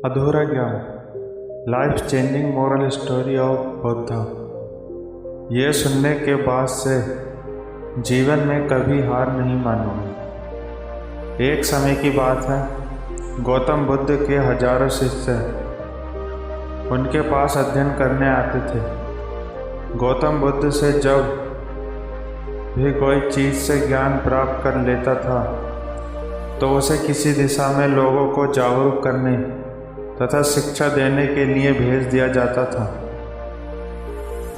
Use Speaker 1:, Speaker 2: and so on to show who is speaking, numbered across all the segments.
Speaker 1: अधूरा ज्ञान, life changing moral story of Buddha. ये सुनने के बाद से जीवन में कभी हार नहीं मानूंगा। एक समय की बात है, गौतम बुद्ध के हजारों शिष्य उनके पास अध्ययन करने आते थे। गौतम बुद्ध से जब भी कोई चीज़ से ज्ञान प्राप्त कर लेता था तो उसे किसी दिशा में लोगों को जागरूक करने तथा शिक्षा देने के लिए भेज दिया जाता था।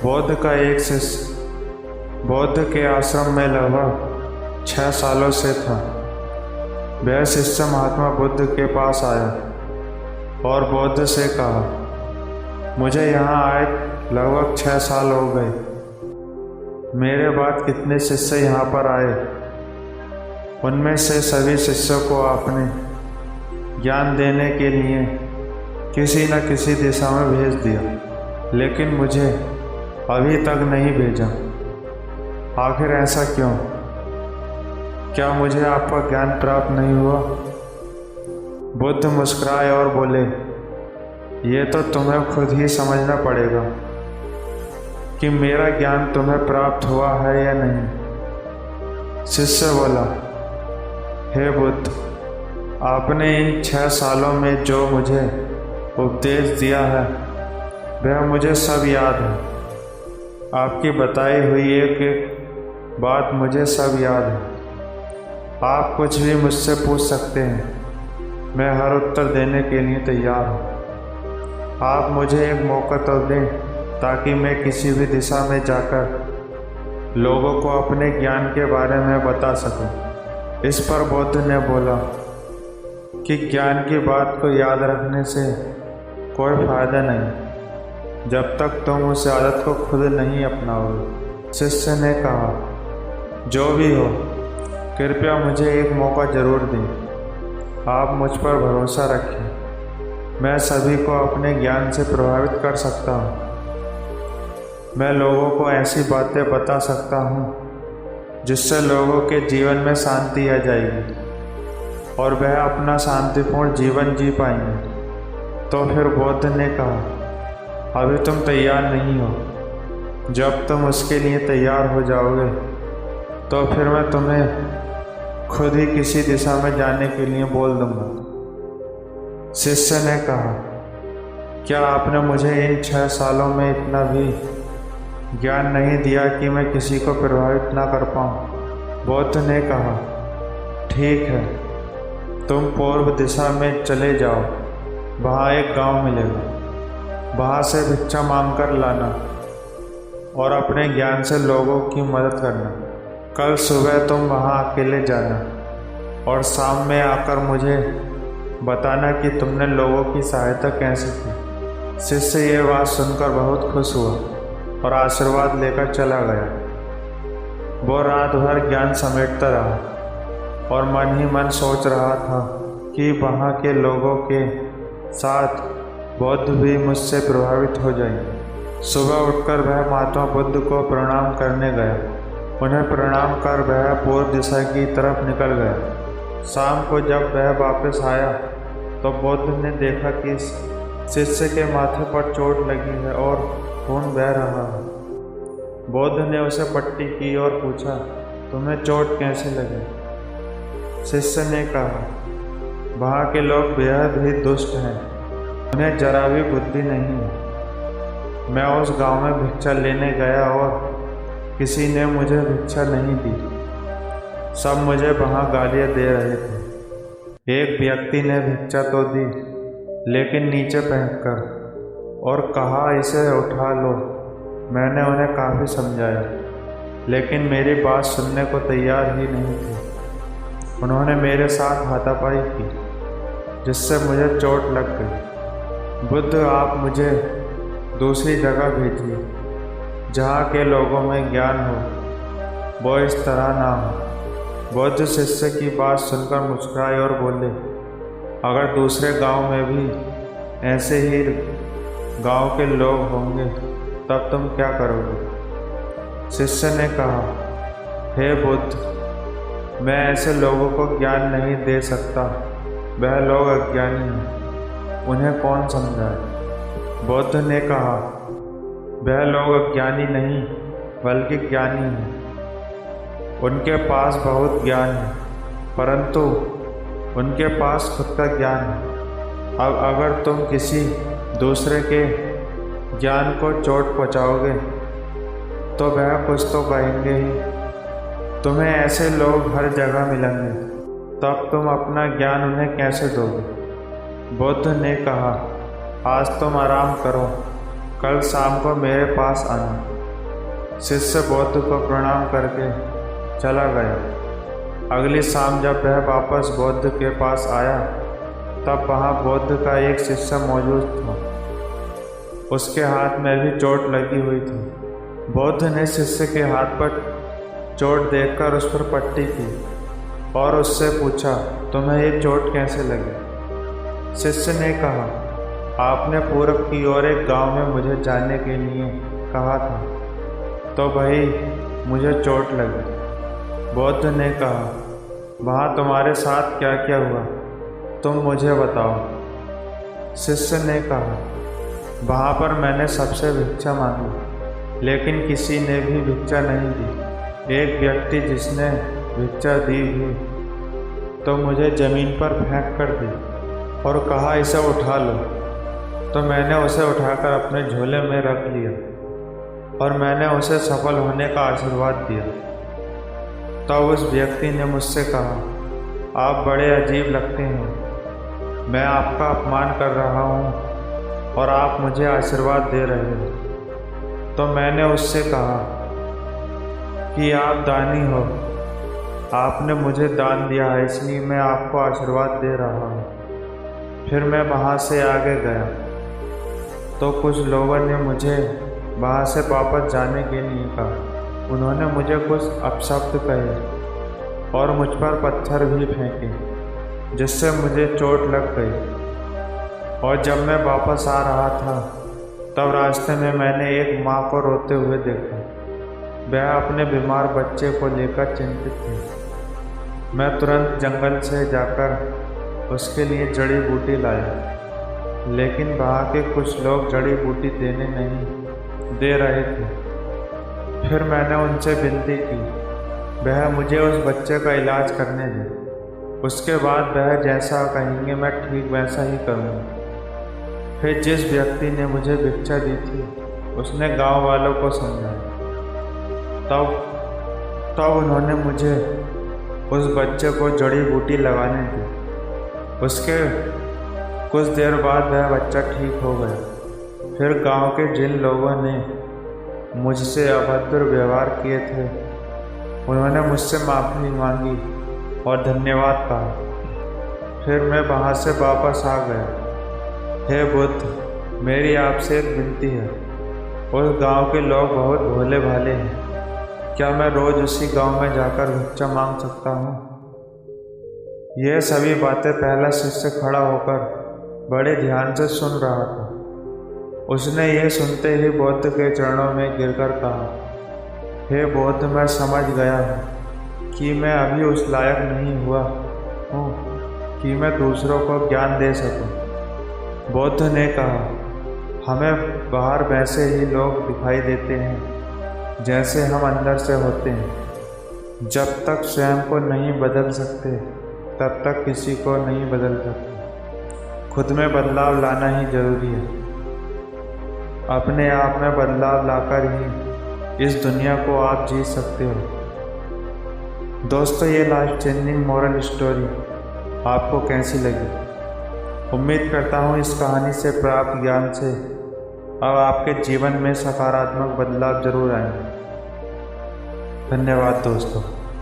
Speaker 1: बौद्ध का एक शिष्य बौद्ध के आश्रम में लगभग 6 सालों से था। वह शिष्य महात्मा बुद्ध के पास आया और बुद्ध से कहा, मुझे यहाँ आए लगभग 6 साल हो गए। मेरे बाद कितने शिष्य यहाँ पर आए, उनमें से सभी शिष्यों को आपने ज्ञान देने के लिए किसी न किसी दिशा में भेज दिया, लेकिन मुझे अभी तक नहीं भेजा। आखिर ऐसा क्यों? क्या मुझे आपका ज्ञान प्राप्त नहीं हुआ? बुद्ध मुस्कुराए और बोले, ये तो तुम्हें खुद ही समझना पड़ेगा कि मेरा ज्ञान तुम्हें प्राप्त हुआ है या नहीं। शिष्य बोला, हे बुद्ध, आपने इन 6 सालों में जो मुझे उपदेश दिया है वह मुझे सब याद है। आपकी बताई हुई एक एक बात मुझे सब याद है। आप कुछ भी मुझसे पूछ सकते हैं, मैं हर उत्तर देने के लिए तैयार हूँ। आप मुझे एक मौका तो दें ताकि मैं किसी भी दिशा में जाकर लोगों को अपने ज्ञान के बारे में बता सकूं। इस पर बुद्ध ने बोला कि ज्ञान की बात को याद रखने से कोई फायदा नहीं जब तक तुम उस आदत को खुद नहीं अपनाओगे। शिष्य ने कहा, जो भी हो, कृपया मुझे एक मौका जरूर दें। आप मुझ पर भरोसा रखें, मैं सभी को अपने ज्ञान से प्रभावित कर सकता हूँ। मैं लोगों को ऐसी बातें बता सकता हूँ जिससे लोगों के जीवन में शांति आ जाएगी और वह अपना शांतिपूर्ण जीवन जी पाएंगे। तो फिर बुद्ध ने कहा, अभी तुम तैयार नहीं हो। जब तुम उसके लिए तैयार हो जाओगे तो फिर मैं तुम्हें खुद ही किसी दिशा में जाने के लिए बोल दूंगा। शिष्य ने कहा, क्या आपने मुझे इन 6 सालों में इतना भी ज्ञान नहीं दिया कि मैं किसी को प्रभावित ना कर पाऊँ? बुद्ध ने कहा, ठीक है, तुम पूर्व दिशा में चले जाओ। वहाँ एक गांव मिलेगा, वहाँ से भिक्षा मांग कर लाना और अपने ज्ञान से लोगों की मदद करना। कल सुबह तुम वहाँ अकेले जाना और शाम में आकर मुझे बताना कि तुमने लोगों की सहायता कैसे की। शिष्य ये बात सुनकर बहुत खुश हुआ और आशीर्वाद लेकर चला गया। वो रात भर ज्ञान समेटता रहा और मन ही मन सोच रहा था कि वहाँ के लोगों के साथ बुद्ध भी मुझसे प्रभावित हो जाएंगे। सुबह उठकर वह महात्मा बुद्ध को प्रणाम करने गया। उन्हें प्रणाम कर वह पूर्व दिशा की तरफ निकल गया। शाम को जब वह वापस आया तो बुद्ध ने देखा कि शिष्य के माथे पर चोट लगी है और खून बह रहा है। बुद्ध ने उसे पट्टी की और पूछा, तुम्हें चोट कैसे लगी? शिष्य ने कहा, वहाँ के लोग बेहद ही दुष्ट हैं, उन्हें जरा भी बुद्धि नहीं है। मैं उस गांव में भिक्षा लेने गया और किसी ने मुझे भिक्षा नहीं दी। सब मुझे वहाँ गालियाँ दे रहे थे। एक व्यक्ति ने भिक्षा तो दी, लेकिन नीचे फेंककर, और कहा, इसे उठा लो। मैंने उन्हें काफ़ी समझाया, लेकिन मेरी बात सुनने को तैयार ही नहीं थे। उन्होंने मेरे साथ हाथापाई की, जिससे मुझे चोट लग गई। बुद्ध, आप मुझे दूसरी जगह भेजिए जहाँ के लोगों में ज्ञान हो, वो इस तरह ना हो। बुद्ध शिष्य की बात सुनकर मुस्कुराए और बोले, अगर दूसरे गांव में भी ऐसे ही गांव के लोग होंगे तब तुम क्या करोगे? शिष्य ने कहा, हे बुद्ध, मैं ऐसे लोगों को ज्ञान नहीं दे सकता, वह लोग अज्ञानी हैं। उन्हें कौन समझाए। बुद्ध ने कहा, वह लोग अज्ञानी नहीं बल्कि ज्ञानी हैं। उनके पास बहुत ज्ञान है, परंतु उनके पास खुद का ज्ञान है। अब अगर तुम किसी दूसरे के ज्ञान को चोट पहुँचाओगे तो वह कुछ तो कहेंगे ही। तुम्हें ऐसे लोग हर जगह मिलेंगे, तब तुम अपना ज्ञान उन्हें कैसे दोगे। बुद्ध ने कहा, आज तुम आराम करो, कल शाम को मेरे पास आना। शिष्य बुद्ध को प्रणाम करके चला गया। अगली शाम जब वह वापस बुद्ध के पास आया तब वहाँ बुद्ध का एक शिष्य मौजूद था। उसके हाथ में भी चोट लगी हुई थी। बुद्ध ने शिष्य के हाथ पर चोट देखकर उस पर पट्टी की और उससे पूछा, तुम्हें ये चोट कैसे लगी। शिष्य ने कहा, आपने पूरब की ओर एक गांव में मुझे जाने के लिए कहा था, तो भाई मुझे चोट लगी। बुद्ध ने कहा, वहाँ तुम्हारे साथ क्या क्या हुआ, तुम मुझे बताओ। शिष्य ने कहा, वहाँ पर मैंने सबसे भिक्षा मांगी, लेकिन किसी ने भी भिक्षा नहीं दी। एक व्यक्ति जिसने भिक्षा दी भी तो मुझे ज़मीन पर फेंक कर दी और कहा, इसे उठा लो। तो मैंने उसे उठाकर अपने झोले में रख लिया और मैंने उसे सफल होने का आशीर्वाद दिया। तब उस व्यक्ति ने मुझसे कहा, आप बड़े अजीब लगते हैं, मैं आपका अपमान कर रहा हूँ और आप मुझे आशीर्वाद दे रहे हो। तो मैंने उससे कहा कि आप दानी हो, आपने मुझे दान दिया है, इसलिए मैं आपको आशीर्वाद दे रहा हूँ। फिर मैं वहाँ से आगे गया तो कुछ लोगों ने मुझे वहाँ से वापस जाने के लिए कहा। उन्होंने मुझे कुछ अपशब्द कहे और मुझ पर पत्थर भी फेंके, जिससे मुझे चोट लग गई। और जब मैं वापस आ रहा था तब रास्ते में मैंने एक माँ को रोते हुए देखा। वह अपने बीमार बच्चे को लेकर चिंतित थी। मैं तुरंत जंगल से जाकर उसके लिए जड़ी बूटी लाया, लेकिन वहाँ के कुछ लोग जड़ी बूटी देने नहीं दे रहे थे। फिर मैंने उनसे विनती की, वह मुझे उस बच्चे का इलाज करने दे, उसके बाद वह जैसा कहेंगे मैं ठीक वैसा ही करूँगा। फिर जिस व्यक्ति ने मुझे भिक्षा दी थी उसने गांव वालों को समझाया। तब उन्होंने मुझे उस बच्चे को जड़ी बूटी लगाने दी। उसके कुछ देर बाद वह बच्चा ठीक हो गया। फिर गांव के जिन लोगों ने मुझसे अभद्र व्यवहार किए थे उन्होंने मुझसे माफ़ी मांगी और धन्यवाद कहा। फिर मैं वहाँ से वापस आ गया। हे बुद्ध, मेरी आपसे एक विनती है। उस गांव के लोग बहुत भोले भाले हैं, क्या मैं रोज़ उसी गांव में जाकर भिक्षा मांग सकता हूँ। यह सभी बातें पहला शिष्य खड़ा होकर बड़े ध्यान से सुन रहा था। उसने ये सुनते ही बुद्ध के चरणों में गिरकर कहा, हे बुद्ध, मैं समझ गया हूँ कि मैं अभी उस लायक नहीं हुआ हूँ कि मैं दूसरों को ज्ञान दे सकूँ। बुद्ध ने कहा, हमें बाहर वैसे ही लोग दिखाई देते हैं जैसे हम अंदर से होते हैं। जब तक स्वयं को नहीं बदल सकते तब तक किसी को नहीं बदल सकते। खुद में बदलाव लाना ही जरूरी है। अपने आप में बदलाव लाकर ही इस दुनिया को आप जी सकते हो। दोस्तों, ये लाइफ चेंजिंग मॉरल स्टोरी आपको कैसी लगी? उम्मीद करता हूँ इस कहानी से प्राप्त ज्ञान से अब आपके जीवन में सकारात्मक बदलाव जरूर आएंगे। धन्यवाद दोस्तों।